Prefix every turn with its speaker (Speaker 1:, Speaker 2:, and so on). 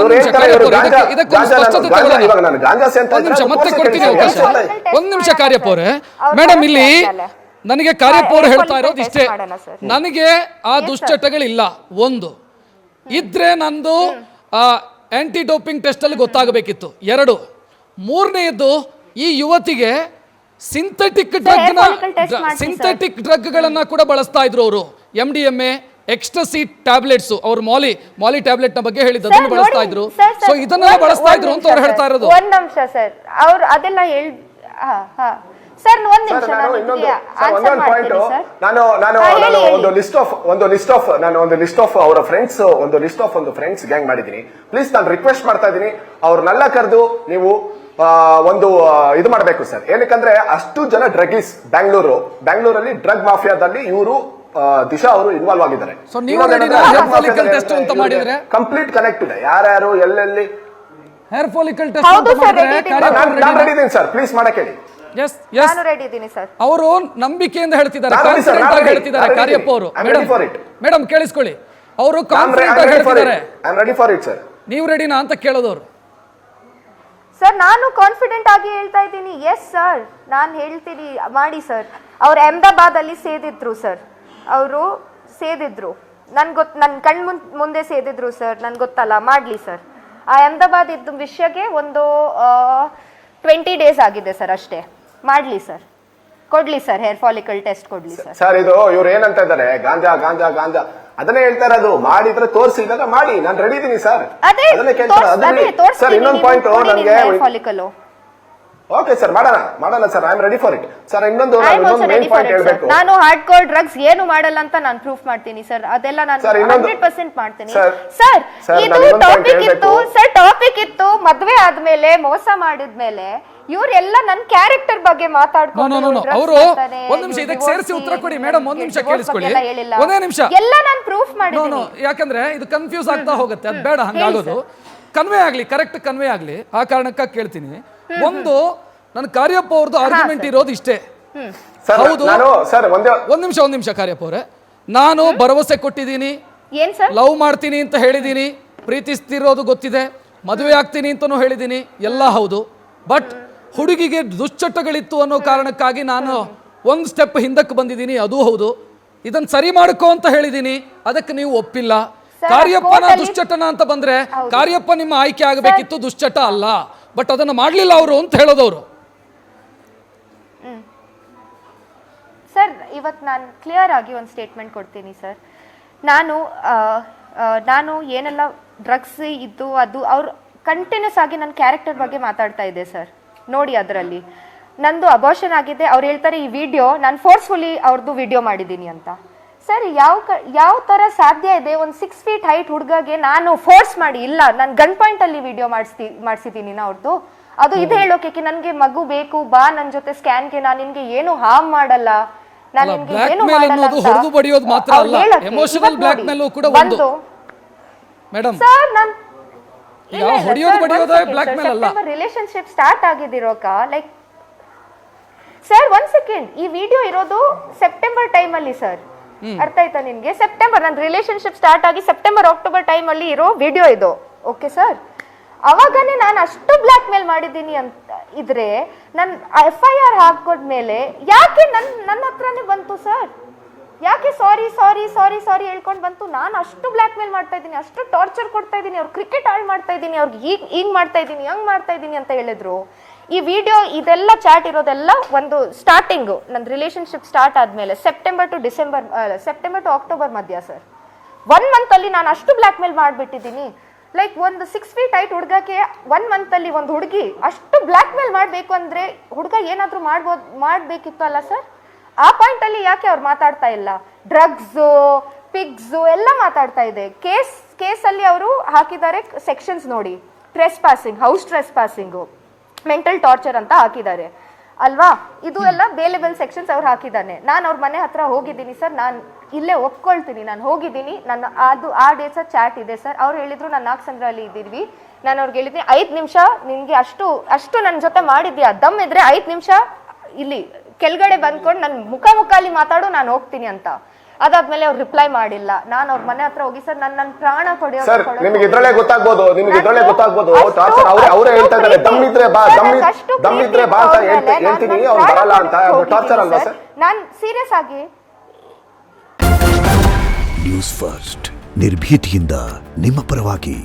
Speaker 1: ಒಂದ್ ನಿಮಿಷ ಕಾರ್ಯಪ್ಪ ಅವರೇ, ಮೇಡಮ್ ಇಲ್ಲಿ ನನಗೆ ಕಾರ್ಯಪ್ಪ ಅವರು ಹೇಳ್ತಾ ಇರೋದು ಇಷ್ಟೇ, ನನಗೆ ಆ ದುಶ್ಚಟಗಳಿಲ್ಲ. ಒಂದು ಇದ್ರೆ ನಂದು ಆಂಟಿ ಡೋಪಿಂಗ್ ಟೆಸ್ಟ್ ಅಲ್ಲಿ ಗೊತ್ತಾಗಬೇಕಿತ್ತು. ಎರಡು, ಮೂರನೆಯದ್ದು ಈ ಯುವತಿಗೆ ಸಿಂಥೆಟಿಕ್ ಡ್ರಗ್ಗಳನ್ನ ಕೂಡ ಬಳಸ್ತಾ ಇದ್ರು ಅವರು. MDMA, ಎಕ್ಸ್ಟಸಿ ಟ್ಯಾಬ್ಲೆಟ್ಸ್, ಅವ್ರು ಮಾಲಿ ಟ್ಯಾಬ್ಲೆಟ್ ನ ಬಗ್ಗೆ ಹೇಳಿದ್ದು ಅದನ್ನು ಬಳಸ್ತಾ ಇದ್ರು. ಸೊ ಇದನ್ನೆಲ್ಲ ಬಳಸ್ತಾ ಇದ್ರು ಅಂತ ಅವ್ರು ಹೇಳ್ತಾ ಇರೋದು.
Speaker 2: ಒಂದ್ ನಿಮಿಷ ಸರ್, ಅವ್ರು ಅದೆಲ್ಲ ಸರ್ ಒಂದ್ ನಿಮಿಷ
Speaker 3: ಒಂದು ಲಿಸ್ಟ್ ಆಫ್ ಗ್ಯಾಂಗ್ ಮಾಡಿದೀನಿ. ಪ್ಲೀಸ್ ನಾನು ರಿಕ್ವೆಸ್ಟ್ ಮಾಡ್ತಾ ಇದ್ದೀನಿ, ಅವ್ರನ್ನೆಲ್ಲ ಕರೆದು ನೀವು ಒಂದು ಇದು ಮಾಡಬೇಕು ಸರ್. ಏನಕ್ಕಂದ್ರೆ ಅಷ್ಟು ಜನ ಡ್ರಗ್ಗಿಸ್ ಬ್ಯಾಂಗ್ಳೂರಲ್ಲಿ ಡ್ರಗ್ ಮಾಫಿಯಾದಲ್ಲಿ ಇವರು ದಿಶಾ ಅವರು ಇನ್ವಾಲ್ವ್ ಆಗಿದ್ದಾರೆ. ಕಂಪ್ಲೀಟ್ ಕನೆಕ್ಟ್ ಇದೆ, ಯಾರ್ಯಾರು ಎಲ್ಲೆಲ್ಲಿ
Speaker 1: hair follicle test
Speaker 3: sir please ಮಾಡಕ್ಕೆ ಹೇಳಿ.
Speaker 1: ಅವರು ನಂಬಿಕೆಯಿಂದ ಹೇಳ್ತಿದ್ದಾರೆ, ಕಾರ್ಯಪ್ಪ ಅವರು. ಮೇಡಮ್ ಕೇಳಿಸ್ಕೊಳ್ಳಿ, ಅವರು ಕಾನ್ಫಿಡೆಂಟ್ ಆಗಿ ಹೇಳ್ತಿದ್ದಾರೆ. ನೀವು ರೆಡಿನಾ ಅಂತ ಕೇಳೋದವ್ರು.
Speaker 2: ಸರ್ ನಾನು ಕಾನ್ಫಿಡೆಂಟ್ ಆಗಿ ಹೇಳ್ತಾ ಇದ್ದೀನಿ. ಎಸ್ ಸರ್, ನಾನು ಹೇಳ್ತೀನಿ ಮಾಡಿ ಸರ್. ಅವ್ರು ಅಹಮದಾಬಾದ್ ಅಲ್ಲಿ ಸೇದಿದ್ರು ಸರ್, ಅವರು ಸೇದಿದ್ರು, ನನ್ ಕಣ್ ಮುಂದೆ ಸೇದಿದ್ರು ಸರ್, ನನ್ಗೆ ಗೊತ್ತಲ್ಲ, ಮಾಡ್ಲಿ ಸರ್. ಆ ಅಹಮದಾಬಾದ್ ಇದ್ದ ವಿಷಯಕ್ಕೆ ಒಂದು 20 days ಆಗಿದೆ ಸರ್, ಅಷ್ಟೇ. ಮಾಡ್ಲಿ ಸರ್, ಕೊಡ್ಲಿ ಸರ್, ಹೇರ್ ಫಾಲಿಕಲ್ ಟೆಸ್ಟ್ ಕೊಡ್ಲಿ ಸರ್.
Speaker 3: ಸರ್ ಇದು ಇವ್ರು ಏನಂತ ಇದ್ದಾರೆ, ಗಾಂಜಾ ಗಾಂಜಾ ಗಾಂಜಾ ಅದನ್ನೇ ಹೇಳ್ತಾ ಇರೋದು. ಮಾಡಿದ್ರೆ ತೋರಿಸಿ, ಇದ್ದಾಗ ಮಾಡಿ, ನಾನು ರೆಡಿ ಇದೀನಿ ಸರ್. ಸರ್ ಇನ್ನೊಂದು ಪಾಯಿಂಟ್ ನನಗೆ, ಓಕೆ ಸರ್ ಮಾಡೋಣ sir, I am ready for it sir. ಇನ್ನೊಂದು ಮೇನ್ ಪಾಯಿಂಟ್ ಹೇಳ್ಬೇಕು,
Speaker 2: ನಾನು ಹಾರ್ಡ್ ಕೋರ್ ಡ್ರಗ್ಸ್ ಏನು ಮಾಡಲ್ಲ ಅಂತ ನಾನು ಪ್ರೂಫ್ ಮಾಡ್ತೀನಿ ಸರ್. ಅದೆಲ್ಲ ನಾನು 100% ಮಾಡ್ತೀನಿ ಸರ್. ಇದು ಟಾಪಿಕ್ ಇತ್ತು ಮದ್ವೆ ಆದ್ಮೇಲೆ ಮೋಸ ಮಾಡಿದ್ಮೇಲೆ ಇವರೆಲ್ಲ ನನ್ನ ಕ್ಯಾರೆಕ್ಟರ್ ಬಗ್ಗೆ ಮಾತಾಡ್ಕೊಂಡು
Speaker 1: ಅವರು ಒಂದ್ ನಿಮಿಷ ಇದಕ್ಕೆ ಸೇರಿಸಿ ಉತ್ತರ ಕೊಡಿ ಮೇಡಮ್. ಒಂದ್ ನಿಮಿಷ ಕೇಳಿಸ್ಕೊಳ್ಳಿ, ಒಂದೇ ನಿಮಿಷ.
Speaker 2: ಎಲ್ಲ ನಾನು ಪ್ರೂಫ್ ಮಾಡಿದ್ದೀನಿ.
Speaker 1: ಯಾಕಂದ್ರೆ ಇದು ಕನ್ಫ್ಯೂಸ್ ಆಗ್ತಾ ಹೋಗುತ್ತೆ, ಅದು ಬೇಡ ಹಂಗಾಗೋದು. ಕನ್ವೆ ಆಗ್ಲಿ, ಕರೆಕ್ಟ್ ಕನ್ವೆ ಆಗ್ಲಿ, ಆ ಕಾರಣಕ್ಕಾಗಿ ಕೇಳ್ತೀನಿ. ಒಂದು ನನ್ನ ಕಾರ್ಯಪ್ಪ ಅವ್ರದ್ದು ಆರ್ಗ್ಯುಮೆಂಟ್ ಇರೋದು ಇಷ್ಟೇ. ಹೌದು, ಒಂದ್ ನಿಮಿಷ ಕಾರ್ಯಪ್ಪ ಅವರೇ, ನಾನು ಭರವಸೆ ಕೊಟ್ಟಿದ್ದೀನಿ, ಲವ್ ಮಾಡ್ತೀನಿ ಅಂತ ಹೇಳಿದ್ದೀನಿ, ಪ್ರೀತಿಸ್ತಿರೋದು ಗೊತ್ತಿದೆ, ಮದುವೆ ಆಗ್ತೀನಿ ಅಂತಾನು ಹೇಳಿದ್ದೀನಿ, ಎಲ್ಲ ಹೌದು. ಬಟ್ ಹುಡುಗಿಗೆ ದುಶ್ಚಟಗಳಿತ್ತು ಅನ್ನೋ ಕಾರಣಕ್ಕಾಗಿ ನಾನು ಒಂದು ಸ್ಟೆಪ್ ಹಿಂದಕ್ಕೆ ಬಂದಿದ್ದೀನಿ, ಅದು ಹೌದು. ಇದನ್ನ ಸರಿ ಮಾಡ್ಕೋ ಅಂತ ಹೇಳಿದ್ದೀನಿ, ಅದಕ್ಕೆ ನೀವು ಒಪ್ಪಿಲ್ಲ. ಕಾರ್ಯಪ್ಪನ ದುಶ್ಚಟನ ಅಂತ ಬಂದ್ರೆ ಕಾರ್ಯಪ್ಪ ನಿಮ್ಮ ಆಯ್ಕೆ ಆಗಬೇಕಿತ್ತು, ದುಶ್ಚಟ ಅಲ್ಲ. ಬಟ್ ಅದನ್ನು ಮಾಡಲಿಲ್ಲ ಅವರು ಅಂತ ಹೇಳೋದವರು.
Speaker 2: ಸರ್ ಇವತ್ತು ನಾನು ಕ್ಲಿಯರ್ ಆಗಿ ಒಂದು ಸ್ಟೇಟ್ಮೆಂಟ್ ಕೊಡ್ತೀನಿ ಸರ್. ನಾನು ಏನೆಲ್ಲ ಡ್ರಗ್ಸ್ ಇದ್ದು ಅದು ಅವ್ರು ಕಂಟಿನ್ಯೂಸ್ ಆಗಿ ನನ್ನ ಕ್ಯಾರೆಕ್ಟರ್ ಬಗ್ಗೆ ಮಾತಾಡ್ತಾ ಇದ್ದೆ ಸರ್. ನೋಡಿ, ಅದರಲ್ಲಿ ನಂದು ಅಬಾರ್ಷನ್ ಆಗಿದೆ. ಅವ್ರು ಹೇಳ್ತಾರೆ ಈ ವಿಡಿಯೋ ನಾನು ಫೋರ್ಸ್ಫುಲಿ ಅವ್ರದ್ದು ವಿಡಿಯೋ ಮಾಡಿದ್ದೀನಿ ಅಂತ. ಸರ್ ಯಾವ ಥರ ಸಾಧ್ಯ ಇದೆ? ಒಂದು 6 feet ಹೈಟ್ ಹುಡುಗಗೆ ನಾನು ಫೋರ್ಸ್ ಮಾಡಿ, ಇಲ್ಲ ನಾನು ಗನ್ ಪಾಯಿಂಟ್ ಅಲ್ಲಿ ವಿಡಿಯೋ ಮಾಡಿಸಿದ್ದೀನಿ ಅವ್ರದ್ದು. ಅದು ಇದು ಹೇಳೋಕೆ ನನಗೆ ಮಗು ಬೇಕು, ಬಾ ನನ್ನ ಜೊತೆ ಸ್ಕ್ಯಾನ್ಗೆ, ನಾನು ನಿನ್ಗೆ ಏನು ಹಾರ್ಮ್ ಮಾಡಲ್ಲ, ನಾನು ನಿನ್ಗೆ ಏನು ಮಾಡಲ್ಲ ಅಂತ. ಸರ್ ನಾನು ರಿಲೇಶನ್ಶಿಪ್ ಸ್ಟಾರ್ಟ್ ಆಗಿದಿರೋಕ ಲೈಕ್ ಸರ್, 1 second, ಈ ವಿಡಿಯೋ ಇರೋದು ಸೆಪ್ಟೆಂಬರ್ ಟೈಮ್ ಅಲ್ಲಿ ಸರ್. ಅರ್ಥ ಆಯ್ತಾ ನಿನ್ಗೆ? ಸೆಪ್ಟೆಂಬರ್, ನನ್ನ ರಿಲೇಶನ್ಶಿಪ್ ಸ್ಟಾರ್ಟ್ ಆಗಿ ಸೆಪ್ಟೆಂಬರ್ ಅಕ್ಟೋಬರ್ ಟೈಮ್ ಅಲ್ಲಿ ಇರೋ ವಿಡಿಯೋ ಇದು. ಓಕೆ ಸರ್, ಅವಾಗನೇ ನಾನು ಅಷ್ಟು ಬ್ಲ್ಯಾಕ್ ಮೇಲ್ ಮಾಡಿದ್ದೀನಿ ಅಂತ ಇದ್ರೆ ನನ್ನ FIR ಹಾಕೋದ್ಮೇಲೆ ಯಾಕೆ ನನ್ನ ಹತ್ರನೇ ಬಂತು ಸರ್? ಯಾಕೆ ಸಾರಿ ಹೇಳ್ಕೊಂಡು ಬಂತು? ನಾನು ಅಷ್ಟು ಬ್ಲ್ಯಾಕ್ ಮೇಲ್ ಮಾಡ್ತಾ ಇದ್ದೀನಿ, ಅಷ್ಟು ಟಾರ್ಚರ್ ಕೊಡ್ತಾ ಇದ್ದೀನಿ, ಅವ್ರು ಕ್ರಿಕೆಟ್ ಹಾಳು ಮಾಡ್ತಾ ಇದ್ದೀನಿ, ಅವ್ರಿಗೆ ಹಿಂಗ್ ಮಾಡ್ತಾ ಇದ್ದೀನಿ, ಹಂಗ್ ಮಾಡ್ತಾ ಇದ್ದೀನಿ ಅಂತ ಹೇಳಿದ್ರು. ಈ ವಿಡಿಯೋ ಇದೆಲ್ಲ ಚಾಟ್ ಇರೋದೆಲ್ಲ ಒಂದು ಸ್ಟಾರ್ಟಿಂಗು ನನ್ನ ರಿಲೇಶನ್ಶಿಪ್ ಸ್ಟಾರ್ಟ್ ಆದ್ಮೇಲೆ ಸೆಪ್ಟೆಂಬರ್ ಟು ಅಕ್ಟೋಬರ್ ಮಧ್ಯ ಸರ್. 1 month ಅಲ್ಲಿ ನಾನು ಅಷ್ಟು ಬ್ಲ್ಯಾಕ್ ಮೇಲ್ ಮಾಡಿಬಿಟ್ಟಿದ್ದೀನಿ. ಲೈಕ್ ಒಂದು 6 feet ಹೈಟ್ ಹುಡುಗಕ್ಕೆ 1 month ಅಲ್ಲಿ ಒಂದು ಹುಡುಗಿ ಅಷ್ಟು ಬ್ಲ್ಯಾಕ್ ಮೇಲ್ ಮಾಡಬೇಕು ಅಂದ್ರೆ ಹುಡುಗ ಏನಾದರೂ ಮಾಡಬೇಕಿತ್ತು ಅಲ್ಲ ಸರ್? ಆ ಪಾಯಿಂಟ್ ಅಲ್ಲಿ ಯಾಕೆ ಅವ್ರು ಮಾತಾಡ್ತಾ ಇಲ್ಲ? ಡ್ರಗ್ಸು, ಪಿಗ್ಸು ಎಲ್ಲ ಮಾತಾಡ್ತಾ ಇದೆ. ಕೇಸ್ ಅಲ್ಲಿ ಅವರು ಹಾಕಿದ್ದಾರೆ ಸೆಕ್ಷನ್ಸ್ ನೋಡಿ, trespassing, house trespassing, mental torture ಅಂತ ಹಾಕಿದ್ದಾರೆ ಅಲ್ವಾ? ಇದು ಎಲ್ಲ ಬೇಲೆಬಲ್ ಸೆಕ್ಷನ್ಸ್ ಅವ್ರು ಹಾಕಿದ್ದಾನೆ. ನಾನು ಅವ್ರ ಮನೆ ಹತ್ರ ಹೋಗಿದ್ದೀನಿ ಸರ್, ನಾನು ಇಲ್ಲೇ ಒಪ್ಕೊಳ್ತೀನಿ, ನಾನು ಹೋಗಿದ್ದೀನಿ. ಆ ಡೇಟ್ಸ್ ಚಾಟ್ ಇದೆ ಸರ್. ಅವ್ರು ಹೇಳಿದ್ರು ನಾನು ನಾಗಸಂದ್ರಲ್ಲಿ ಇದ್ದೀವಿ. ನಾನು ಅವ್ರಿಗೆ ಹೇಳಿದ್ದೀನಿ 5 ನಿಮಿಷ ನಿನ್ಗೆ ಅಷ್ಟು ನನ್ನ ಜೊತೆ ಮಾಡಿದ್ಯಾ, ದಮ್ ಇದ್ರೆ 5 ನಿಮಿಷ ಇಲ್ಲಿ ಕೆಳಗಡೆ ಬಂದ್ಕೊಂಡು ನನ್ನ ಮುಖಾಲಿ ಮಾತಾಡು, ನಾನು ಹೋಗ್ತೀನಿ ಅಂತ. ಅದಾದ್ಮೇಲೆ ಅವ್ರು ರಿಪ್ಲೈ ಮಾಡಿಲ್ಲ. ನಾನು ಅವ್ರ ಮನೆ ಹತ್ರ ಹೋಗಿ ಸರ್ ನನ್ನ ಪ್ರಾಣ ಕೊಡಿ
Speaker 3: ಸರ್ ನಿಮ್ಗೆ ಇದ್ರಲ್ಲೇ ಗೊತ್ತಾಗ್ಬೋದು ಟಾರ್ಚರ್ ಅವರೇ ಹೇಳ್ತಾ ಇದ್ದಾರೆ ದಮ್ಮಿದ್ರೆ ಬಾ ಅಂತ ಹೇಳ್ತೀನಿ ಅವ್ರು ಬರಲ್ಲ ಅಂತ. ಟಾರ್ಚರ್ ಅಲ್ವಾ ಸರ್?
Speaker 2: ನಾನು ಸೀರಿಯಸ್ ಆಗಿ
Speaker 4: ನ್ಯೂಸ್ ಫಸ್ಟ್ ನಿರ್ಭೀತಿಯಿಂದ ನಿಮ್ಮ ಪರವಾಗಿ.